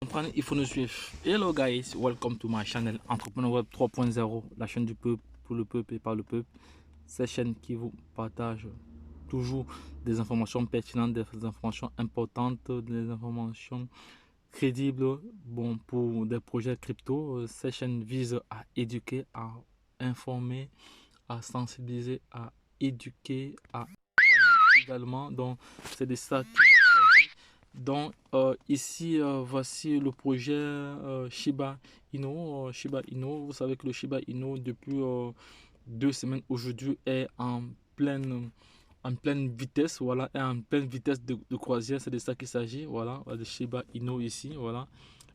Comprendre, il faut nous suivre. Hello guys, welcome to my channel Entrepreneur Web 3.0, la chaîne du peuple, pour le peuple et par le peuple. Cette chaîne qui vous partage toujours des informations pertinentes, des informations importantes, des informations crédibles, bon, pour des projets crypto. Cette chaîne vise à éduquer, à informer, à sensibiliser, à éduquer, à informer également. Donc, c'est de ça qu'il s'agit. Donc ici voici le projet Shiba Inu. Shiba Inu, vous savez que le Shiba Inu depuis 2 semaines aujourd'hui est en pleine vitesse, voilà, est en pleine vitesse de croisière. C'est de ça qu'il s'agit, voilà, de Shiba Inu ici, voilà,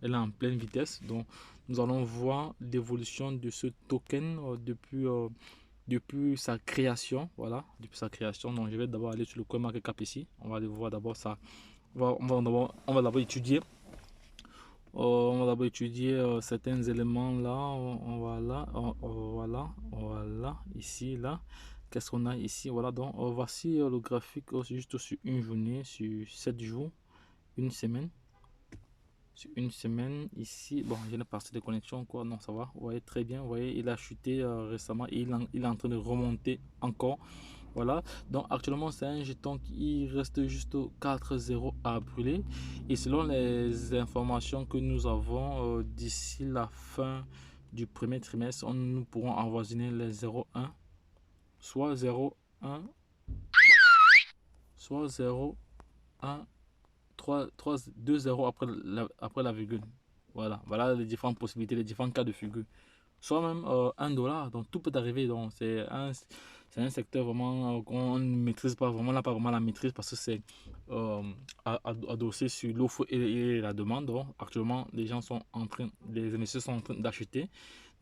elle est en pleine vitesse. Donc nous allons voir l'évolution de ce token depuis sa création, voilà, depuis sa création. Donc je vais d'abord aller sur le CoinMarketCap ici, on va aller voir d'abord ça. On va d'abord étudier. Certains éléments là. Voilà. Ici, là. Qu'est-ce qu'on a ici? Voilà, donc voici le graphique juste sur une journée, sur 7 jours, une semaine. Sur une semaine ici, bon, j'ai une partie de connexion, quoi. Non, ça va. Vous voyez très bien. Vous voyez, il a chuté récemment et il est en train de remonter encore. Voilà, donc actuellement c'est un jeton qui reste juste 4,0 à brûler. Et selon les informations que nous avons, d'ici la fin du premier trimestre, nous pourrons avoisiner les 0,1, soit 0,1, soit 0,1, 2 0 après la virgule. Voilà les différentes possibilités, les différents cas de figure. Soit même $1, donc tout peut arriver. Donc c'est un secteur vraiment qu'on ne maîtrise pas vraiment, là pas vraiment la maîtrise, parce que c'est adossé sur l'offre et la demande. Donc actuellement les investisseurs sont en train d'acheter,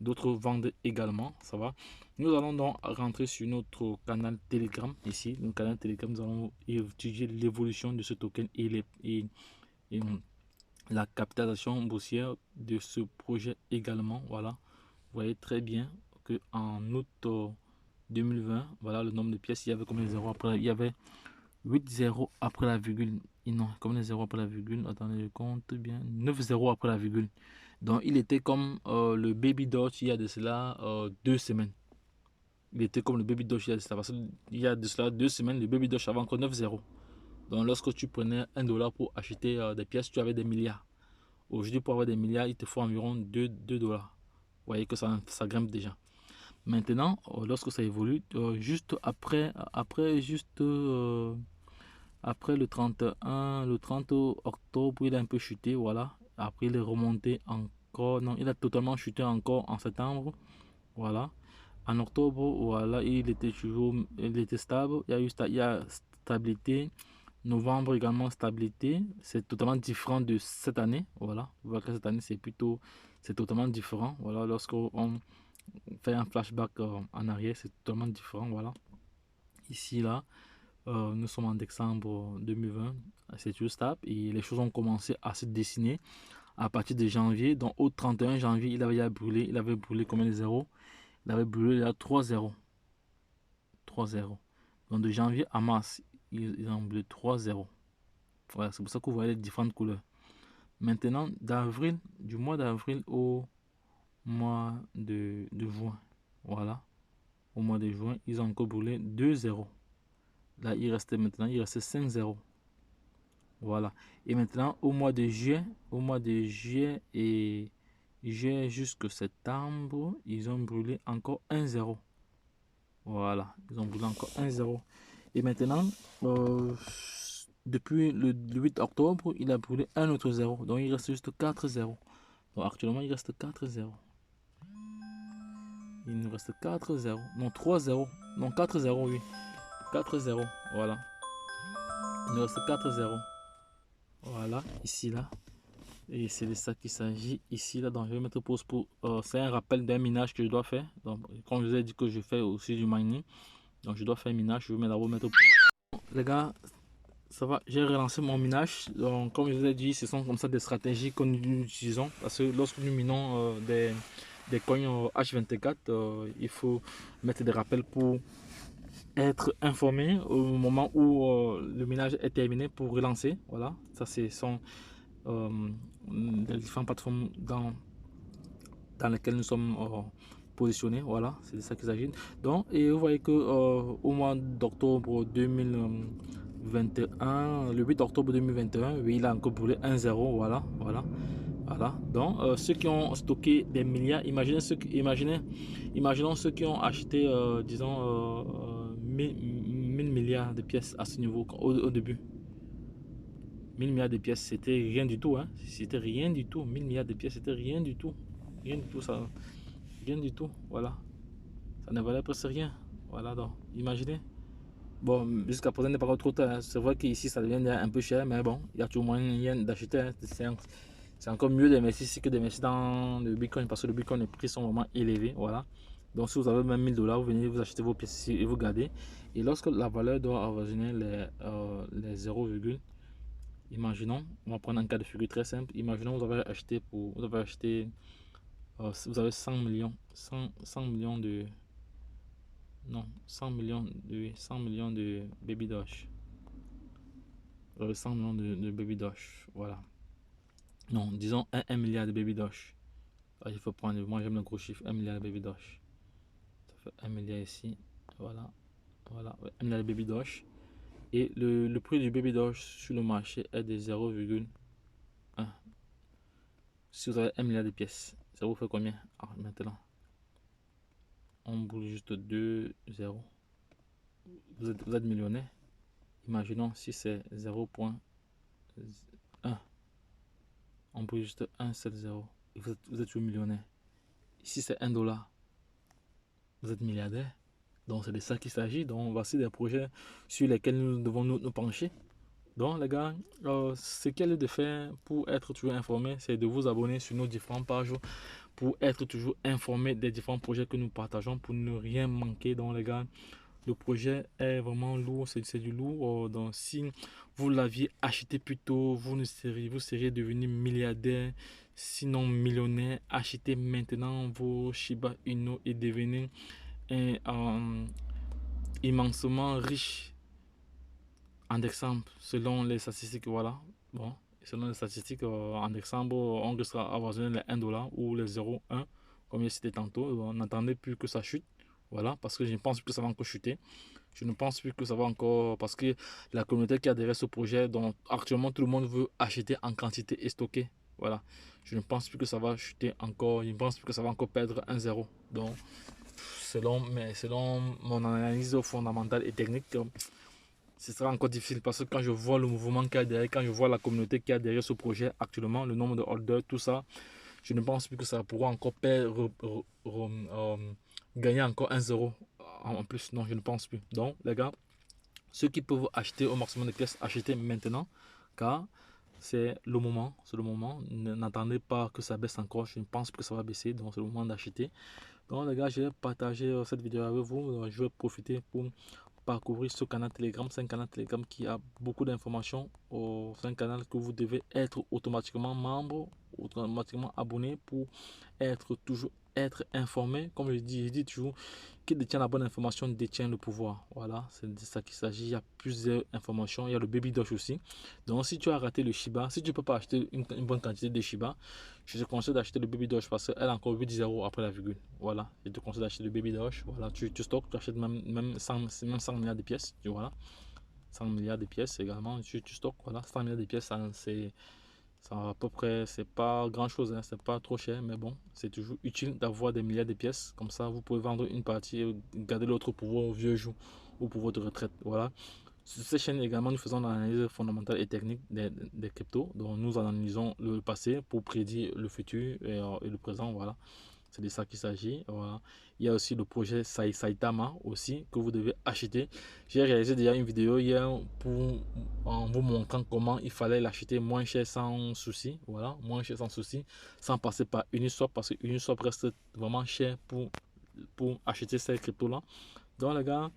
d'autres vendent également, ça va. Nous allons donc rentrer sur notre canal Telegram ici. Le canal Telegram, nous allons étudier l'évolution de ce token et la capitalisation boursière de ce projet également. Voilà, vous voyez très bien que en août 2020, voilà le nombre de pièces. Il y avait combien de zéros après? Il y avait 8 zéros après la virgule. Et non, combien de zéros après la virgule? Attendez, je compte bien. 9 zéros après la virgule. Donc il était comme le Baby Doge il y a de cela 2 semaines. Il était comme le Baby Doge il y a de cela, parce qu'il y a de cela 2 semaines, le Baby Doge avait encore 9 zéros. Donc lorsque tu prenais $1 pour acheter des pièces, tu avais des milliards. Aujourd'hui, pour avoir des milliards, il te faut environ 2 dollars. Vous voyez que ça grimpe déjà. Maintenant, lorsque ça évolue, juste après le 31, le 30 octobre, il a un peu chuté, voilà. Après, il est remonté encore. Non, il a totalement chuté encore en septembre, voilà. En octobre, voilà, il était stable. Il y a stabilité. Novembre également stabilité. C'est totalement différent de cette année, voilà. Vous voyez que cette année c'est totalement différent, voilà. Lorsqu'on fait un flashback en arrière, c'est totalement différent, voilà. Ici là, nous sommes en décembre 2020, c'est toujours stable et les choses ont commencé à se dessiner à partir de janvier. Donc au 31 janvier, il avait brûlé combien de zéros? Il avait brûlé là 3 zéros. 3 zéros. Donc de janvier à mars, ils ont brûlé 3 zéros. Voilà, c'est pour ça que vous voyez les différentes couleurs. Maintenant, du mois d'avril au mois de juin, voilà, au mois de juin, ils ont encore brûlé 2 zéros. Là, il restait 5 zéros. Voilà. Et maintenant, au mois de juillet et juillet jusqu'à septembre, ils ont brûlé encore 1 zéro. Voilà, ils ont brûlé encore 1 zéro. Et maintenant, depuis le 8 octobre, il a brûlé un autre zéro. Donc, il reste juste 4 zéros. Donc, actuellement, il reste 4 zéros. Il nous reste 4 zéros. Non, 3 zéros. Non, 4 zéros, oui. 4 zéros. Voilà. Il nous reste 4 zéros. Voilà, ici, là. Et c'est de ça qu'il s'agit ici, là. Donc, je vais mettre pause pour. C'est un rappel d'un minage que je dois faire. Donc, comme je vous ai dit que je fais aussi du mining. Donc, je dois faire un minage. Je vais d'abord mettre pause. Les gars, ça va, j'ai relancé mon minage. Donc, comme je vous ai dit, ce sont comme ça des stratégies que nous utilisons. Parce que lorsque nous minons des coins H24, il faut mettre des rappels pour être informé au moment où le minage est terminé pour relancer. Voilà, ça c'est son différentes plateformes dans lesquelles nous sommes positionnés. Voilà, c'est de ça qu'il s'agit. Donc, et vous voyez que au mois d'octobre 2021, le 8 octobre 2021, oui, il a encore brûlé 1,0. Voilà. Donc, ceux qui ont stocké des milliards, imaginons ceux qui ont acheté, disons, 1000 milliards de pièces à ce niveau au début. 1000 milliards de pièces, c'était rien du tout. Hein. C'était rien du tout. 1000 milliards de pièces, c'était rien du tout. Rien du tout, ça. Rien du tout. Voilà. Ça ne valait presque rien. Voilà, donc, imaginez. Bon, jusqu'à présent, n'est pas trop tard. Hein. C'est vrai qu'ici, ça devient un peu cher, mais bon, il y a toujours moyen d'acheter. Hein. C'est encore mieux d'investir que d'investir dans le Bitcoin parce que le Bitcoin, les prix sont vraiment élevés. Voilà. Donc, si vous avez même 1000 $, vous venez, vous achetez vos pièces ici et vous gardez. Et lorsque la valeur doit avoisiner les 0, imaginons, on va prendre un cas de figure très simple. Imaginons vous avez acheté vous avez 100 millions, 100 millions de, non, 100 millions de Baby Doge. Vous avez 100 millions de Baby Doge, voilà. Non, disons 1 milliard de Baby Doge. Il faut prendre, moi j'aime le gros chiffre, 1 milliard de Baby Doge. Ça fait 1 milliard ici, voilà, 1 milliard de Baby Doge. Et le prix du Baby Doge sur le marché est de 0,1. Si vous avez 1 milliard de pièces, ça vous fait combien? Maintenant, on bouge juste 2 0. Vous êtes millionnaire. Imaginons si c'est 0,1. On bouge juste 1 7 0. Et vous êtes toujours millionnaire. Si c'est 1 $, vous êtes milliardaire. Donc c'est de ça qu'il s'agit. Donc voici des projets sur lesquels nous devons nous pencher. Donc les gars, ce qu'il y a de faire pour être toujours informé, c'est de vous abonner sur nos différentes pages pour être toujours informé des différents projets que nous partageons, pour ne rien manquer. Donc les gars, le projet est vraiment lourd, c'est du lourd. Donc si vous l'aviez acheté plus tôt, vous seriez devenu milliardaire, sinon millionnaire. Achetez maintenant vos Shiba Inu et devenez immensement riche en décembre, selon les statistiques. Voilà. Bon, selon les statistiques, en décembre, on risquera à avoisiner les 1 $ ou les 0,1, comme je citais tantôt. On n'attendait plus que ça chute. Voilà, parce que je ne pense plus que ça va encore chuter. Je ne pense plus que ça va encore, parce que la communauté qui a adhéré à ce projet, dont actuellement tout le monde veut acheter en quantité et stocker. Voilà, je ne pense plus que ça va chuter encore. Je ne pense plus que ça va encore perdre 1,0. Donc, selon mon analyse fondamentale et technique, ce sera encore difficile parce que quand je vois le mouvement qu'il y a derrière, quand je vois la communauté qui a derrière ce projet actuellement, le nombre de holders, tout ça, je ne pense plus que ça pourra encore gagner encore 1,0 en plus. Non, je ne pense plus. Donc, les gars, ceux qui peuvent acheter au maximum de pièces, achetez maintenant, car c'est le moment. C'est le moment. N'attendez pas que ça baisse encore. Je ne pense plus que ça va baisser. Donc, c'est le moment d'acheter. Donc, les gars, je vais partager cette vidéo avec vous. Je vais profiter pour parcourir ce canal Telegram. C'est un canal Telegram qui a beaucoup d'informations. C'est un canal que vous devez être automatiquement membre, automatiquement abonné pour toujours être informé. Comme je dis toujours, qui détient la bonne information détient le pouvoir. Voilà, c'est de ça qu'il s'agit. Il y a plusieurs informations. Il y a le Baby Doge aussi. Donc, si tu as raté le Shiba, si tu ne peux pas acheter une bonne quantité de Shiba, je te conseille d'acheter le Baby Doge parce qu'elle a encore 8 0 après la virgule. Voilà, je te conseille d'acheter le Baby Doge. Voilà, tu stockes, tu achètes même 100 milliards de pièces. Voilà, 100 milliards de pièces également. Tu stockes, voilà, 100 milliards de pièces, c'est à peu près, c'est pas grand chose, hein, c'est pas trop cher, mais bon, c'est toujours utile d'avoir des milliards de pièces. Comme ça, vous pouvez vendre une partie et garder l'autre pour vos vieux jours ou pour votre retraite. Voilà. Sur cette chaîne également, nous faisons l'analyse fondamentale et technique des cryptos. Donc, nous analysons le passé pour prédire le futur et le présent. Voilà. C'est de ça qu'il s'agit. Voilà. Il y a aussi le projet Saitama aussi que vous devez acheter. J'ai réalisé déjà une vidéo hier en vous montrant comment il fallait l'acheter moins cher sans souci. Voilà, moins cher sans souci, sans passer par Uniswap parce que Uniswap reste vraiment cher pour acheter ces cryptos-là. Donc les gars,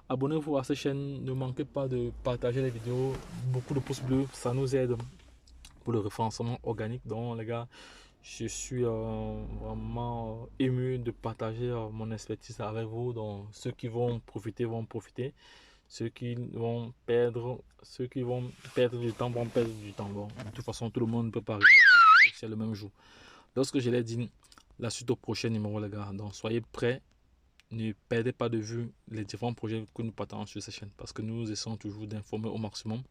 abonnez-vous à cette chaîne. Ne manquez pas de partager les vidéos. Beaucoup de pouces bleus, ça nous aide pour le référencement organique. Donc les gars, je suis vraiment ému de partager mon expertise avec vous. Donc ceux qui vont profiter. Ceux qui vont perdre du temps vont perdre du temps. Bon, de toute façon, tout le monde ne peut pas arriver c'est le même jour. Lorsque je l'ai dit, la suite au prochain numéro, les gars. Donc, soyez prêts. Ne perdez pas de vue les différents projets que nous partageons sur cette chaîne. Parce que nous essayons toujours d'informer au maximum.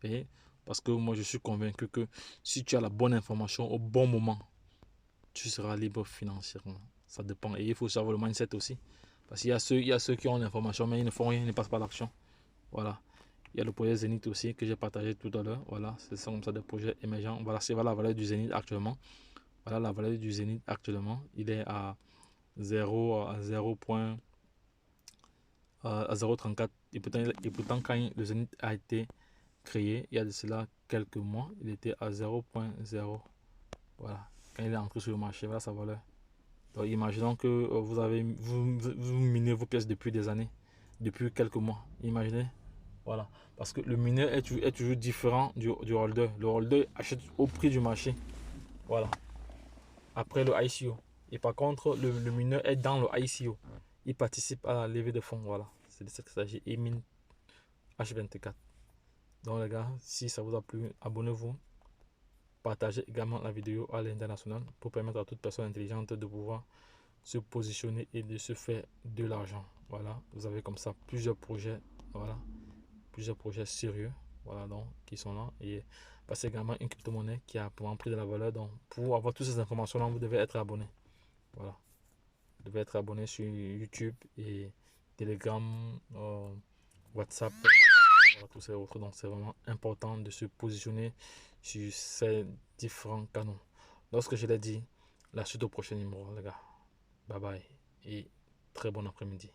Et parce que moi, je suis convaincu que si tu as la bonne information au bon moment, tu seras libre financièrement. Ça dépend. Et il faut savoir le mindset aussi. Parce qu'il y a ceux qui ont l'information, mais ils ne font rien, ils ne passent pas d'action. Voilà. Il y a le projet Zénith aussi que j'ai partagé tout à l'heure. Voilà, ce sont comme ça des projets émergents. Voilà, c'est la valeur du Zénith actuellement. Voilà la valeur du Zénith actuellement. Il est à 0,34. Et pourtant, quand le Zénith a été créé, il y a de cela quelques mois, il était à 0,0. Voilà. Quand il est entré sur le marché, voilà sa valeur. Donc, imaginons que vous minez vos pièces depuis des années, depuis quelques mois. Imaginez. Voilà. Parce que le mineur est toujours différent du holder. Le holder achète au prix du marché. Voilà. Après le ICO. Et par contre, le mineur est dans le ICO. Il participe à la levée de fonds. Voilà. C'est de ça qu'il s'agit. Et mine H24. Donc les gars, si ça vous a plu, abonnez-vous. Partagez également la vidéo à l'international pour permettre à toute personne intelligente de pouvoir se positionner et de se faire de l'argent. Voilà. Vous avez comme ça plusieurs projets. Voilà. Plusieurs projets sérieux, voilà, donc qui sont là. Et c'est également une crypto-monnaie qui a vraiment pris de la valeur. Donc pour avoir toutes ces informations là, vous devez être abonné. Voilà, vous devez être abonné sur YouTube et Telegram, WhatsApp, voilà, tous ces autres. Donc c'est vraiment important de se positionner sur ces différents canaux. Lorsque je l'ai dit, la suite au prochain numéro, les gars. Bye bye et très bon après-midi.